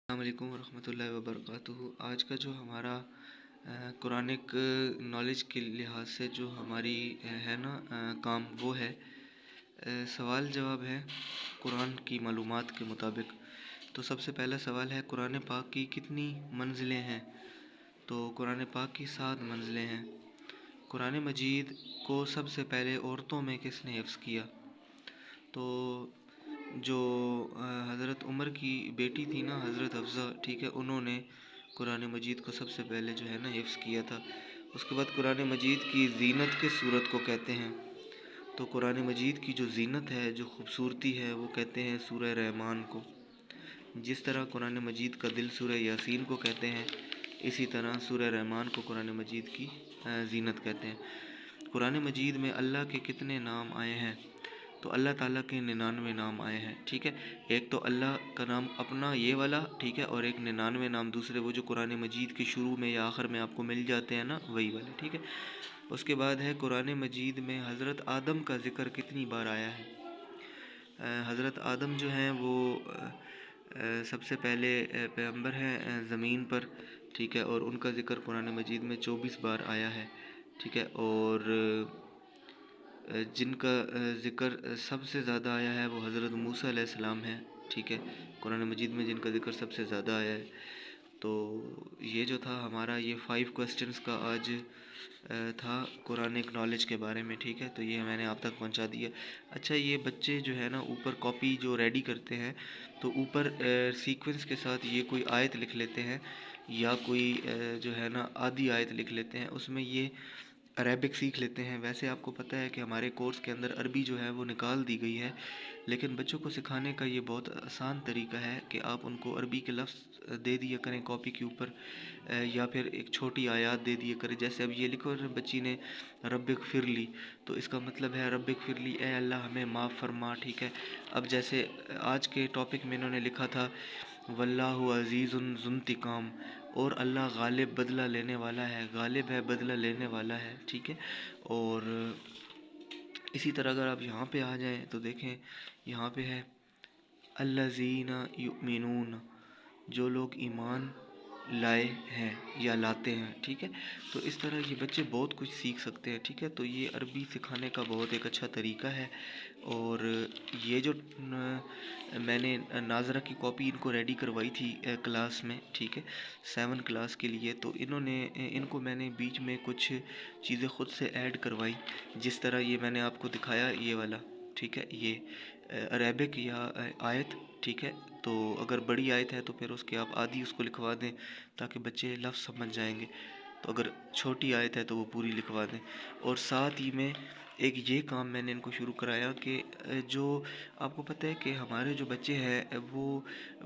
السلام علیکم ورحمۃ اللہ وبرکاتہ۔ آج کا جو ہمارا قرآنک نالج کے لحاظ سے جو ہماری ہے نا کام وہ ہے سوال جواب ہے قرآن کی معلومات کے مطابق۔ تو سب سے پہلا سوال ہے قرآن پاک کی کتنی منزلیں ہیں؟ تو قرآن پاک کی 7 منزلیں ہیں۔ قرآن مجید کو سب سے پہلے عورتوں میں کس نے حفظ کیا؟ تو جو حضرت عمر کی بیٹی تھی نا حضرت حفصہ، ٹھیک ہے، انہوں نے قرآن مجید کو سب سے پہلے جو ہے نا حفظ کیا تھا۔ اس کے بعد قرآن مجید کی زینت کس صورت کو کہتے ہیں؟ تو قرآن مجید کی جو زینت ہے، جو خوبصورتی ہے، وہ کہتے ہیں سورہ رحمان کو۔ جس طرح قرآن مجید کا دل سورہ یاسین کو کہتے ہیں، اسی طرح سورہ رحمان کو قرآن مجید کی زینت کہتے ہیں۔ قرآن مجید میں اللہ کے کتنے نام آئے ہیں؟ تو اللہ تعالیٰ کے 99 نام آئے ہیں، ٹھیک ہے۔ ایک تو اللہ کا نام اپنا یہ والا، ٹھیک ہے، اور ایک 99 نام دوسرے وہ جو قرآن مجید کے شروع میں یا آخر میں آپ کو مل جاتے ہیں نا، وہی والے، ٹھیک ہے۔ اس کے بعد ہے قرآن مجید میں حضرت آدم کا ذکر کتنی بار آیا ہے؟ حضرت آدم جو ہیں وہ سب سے پہلے پیغمبر ہیں زمین پر، ٹھیک ہے، اور ان کا ذکر قرآن مجید میں 24 بار آیا ہے، ٹھیک ہے۔ اور جن کا ذکر سب سے زیادہ آیا ہے وہ حضرت موسیٰ علیہ السلام ہیں، ٹھیک ہے، قرآن مجید میں جن کا ذکر سب سے زیادہ آیا ہے۔ تو یہ جو تھا ہمارا یہ 5 کوسچنز کا آج تھا قرآنک نالج کے بارے میں، ٹھیک ہے۔ تو یہ میں نے آپ تک پہنچا دیا۔ اچھا، یہ بچے جو ہے نا اوپر کاپی جو ریڈی کرتے ہیں تو اوپر سیکوینس کے ساتھ یہ کوئی آیت لکھ لیتے ہیں یا کوئی جو ہے نا آدھی آیت لکھ لیتے ہیں، اس میں یہ عربک سیکھ لیتے ہیں۔ ویسے آپ کو پتہ ہے کہ ہمارے کورس کے اندر عربی جو ہے وہ نکال دی گئی ہے، لیکن بچوں کو سکھانے کا یہ بہت آسان طریقہ ہے کہ آپ ان کو عربی کے لفظ دے دیا کریں کاپی کے اوپر، یا پھر ایک چھوٹی آیات دے دیا کریں۔ جیسے اب یہ لکھو بچی نے رب اغفر لی، تو اس کا مطلب ہے رب اغفر لی، اے اللہ ہمیں معاف فرما، ٹھیک ہے۔ اب جیسے آج کے ٹاپک میں انہوں نے لکھا تھا واللہ عزیز ذو انتقام، اور اللہ غالب بدلہ لینے والا ہے، غالب ہے بدلہ لینے والا ہے، ٹھیک ہے۔ اور اسی طرح اگر آپ یہاں پہ آ جائیں تو دیکھیں یہاں پہ ہے الذین یؤمنون، جو لوگ ایمان لائے ہیں یا لاتے ہیں، ٹھیک ہے۔ تو اس طرح یہ بچے بہت کچھ سیکھ سکتے ہیں، ٹھیک ہے۔ تو یہ عربی سکھانے کا بہت ایک اچھا طریقہ ہے۔ اور یہ جو میں نے ناظرہ کی کاپی ان کو ریڈی کروائی تھی کلاس میں، ٹھیک ہے، 7 کلاس کے لیے، تو ان کو میں نے بیچ میں کچھ چیزیں خود سے ایڈ کروائی، جس طرح یہ میں نے آپ کو دکھایا یہ والا، ٹھیک ہے، یہ عربک یا آیت، ٹھیک ہے۔ تو اگر بڑی آیت ہے تو پھر اس کے آپ آدھی اس کو لکھوا دیں تاکہ بچے لفظ سمجھ جائیں گے، تو اگر چھوٹی آیت ہے تو وہ پوری لکھوا دیں۔ اور ساتھ ہی میں ایک یہ کام میں نے ان کو شروع کرایا کہ جو آپ کو پتہ ہے کہ ہمارے جو بچے ہیں وہ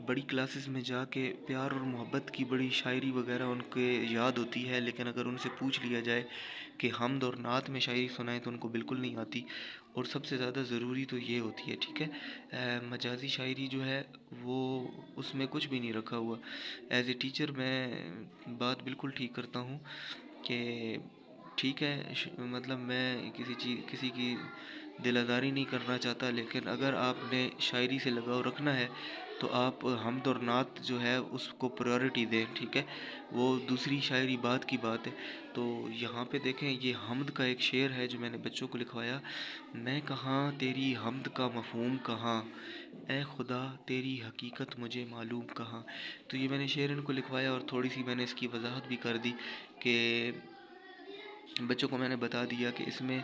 بڑی کلاسز میں جا کے پیار اور محبت کی بڑی شاعری وغیرہ ان کے یاد ہوتی ہے، لیکن اگر ان سے پوچھ لیا جائے کہ حمد اور نعت میں شاعری سنائیں تو ان کو بالکل نہیں آتی، اور سب سے زیادہ ضروری تو یہ ہوتی ہے، ٹھیک ہے۔ مجازی شاعری جو ہے وہ اس میں کچھ بھی نہیں رکھا ہوا۔ ایز اے ٹیچر میں بات بالکل ٹھیک کرتا ہوں کہ ٹھیک ہے، مطلب میں کسی کی دل آزاری نہیں کرنا چاہتا، لیکن اگر آپ نے شاعری سے لگاؤ رکھنا ہے تو آپ حمد اور نعت جو ہے اس کو پریورٹی دیں، ٹھیک ہے۔ وہ دوسری شاعری بات کی بات ہے۔ تو یہاں پہ دیکھیں یہ حمد کا ایک شعر ہے جو میں نے بچوں کو لکھوایا، میں کہاں تیری حمد کا مفہوم کہاں، اے خدا تیری حقیقت مجھے معلوم کہاں۔ تو یہ میں نے شعر ان کو لکھوایا اور تھوڑی سی میں نے اس کی وضاحت بھی کر دی کہ بچوں کو میں نے بتا دیا کہ اس میں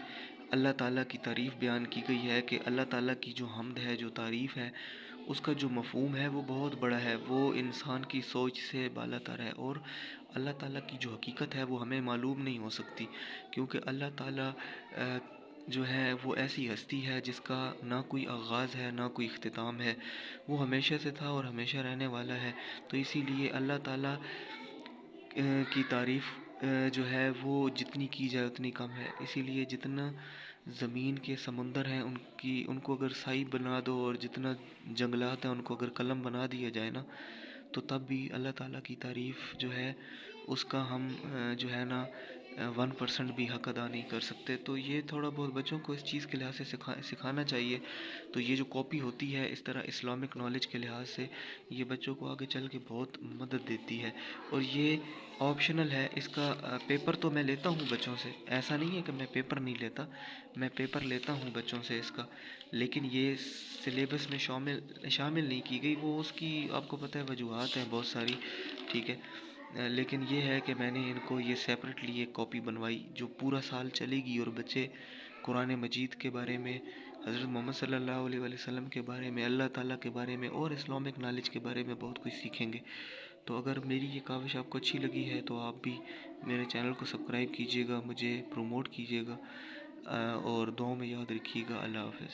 اللہ تعالیٰ کی تعریف بیان کی گئی ہے، کہ اللہ تعالیٰ کی جو حمد ہے، جو تعریف ہے، اس کا جو مفہوم ہے وہ بہت بڑا ہے، وہ انسان کی سوچ سے بالا تر ہے، اور اللہ تعالیٰ کی جو حقیقت ہے وہ ہمیں معلوم نہیں ہو سکتی، کیونکہ اللہ تعالیٰ جو ہے وہ ایسی ہستی ہے جس کا نہ کوئی آغاز ہے نہ کوئی اختتام ہے، وہ ہمیشہ سے تھا اور ہمیشہ رہنے والا ہے۔ تو اسی لیے اللہ تعالیٰ کی تعریف جو ہے وہ جتنی کی جائے اتنی کم ہے۔ اسی لیے جتنا زمین کے سمندر ہیں ان کو اگر سائی بنا دو، اور جتنا جنگلات ہیں ان کو اگر قلم بنا دیا جائے نا، تو تب بھی اللہ تعالیٰ کی تعریف جو ہے اس کا ہم جو ہے نا 1% بھی حق ادا نہیں کر سکتے. تو یہ تھوڑا بہت بچوں کو اس چیز کے لحاظ سے سکھانا چاہیے. تو یہ جو کاپی ہوتی ہے اس طرح اسلامک نالج کے لحاظ سے یہ بچوں کو آگے چل کے بہت مدد دیتی ہے. اور یہ آپشنل ہے. اس کا پیپر تو میں لیتا ہوں بچوں سے, ایسا نہیں ہے کہ میں پیپر نہیں لیتا, میں پیپر لیتا ہوں بچوں سے اس کا, لیکن یہ سلیبس میں شامل نہیں کی گئی. وہ اس کی آپ کو پتہ ہے وجوہات ہیں بہت ساری, ٹھیک ہے. لیکن یہ ہے کہ میں نے ان کو یہ سیپریٹلی ایک کاپی بنوائی جو پورا سال چلے گی, اور بچے قرآن مجید کے بارے میں, حضرت محمد صلی اللہ علیہ وسلم کے بارے میں, اللہ تعالیٰ کے بارے میں اور اسلامک نالج کے بارے میں بہت کچھ سیکھیں گے. تو اگر میری یہ کاوش آپ کو اچھی لگی ہے تو آپ بھی میرے چینل کو سبسکرائب کیجیے گا, مجھے پروموٹ کیجیے گا, اور دعاؤں میں یاد رکھیے گا. اللہ حافظ.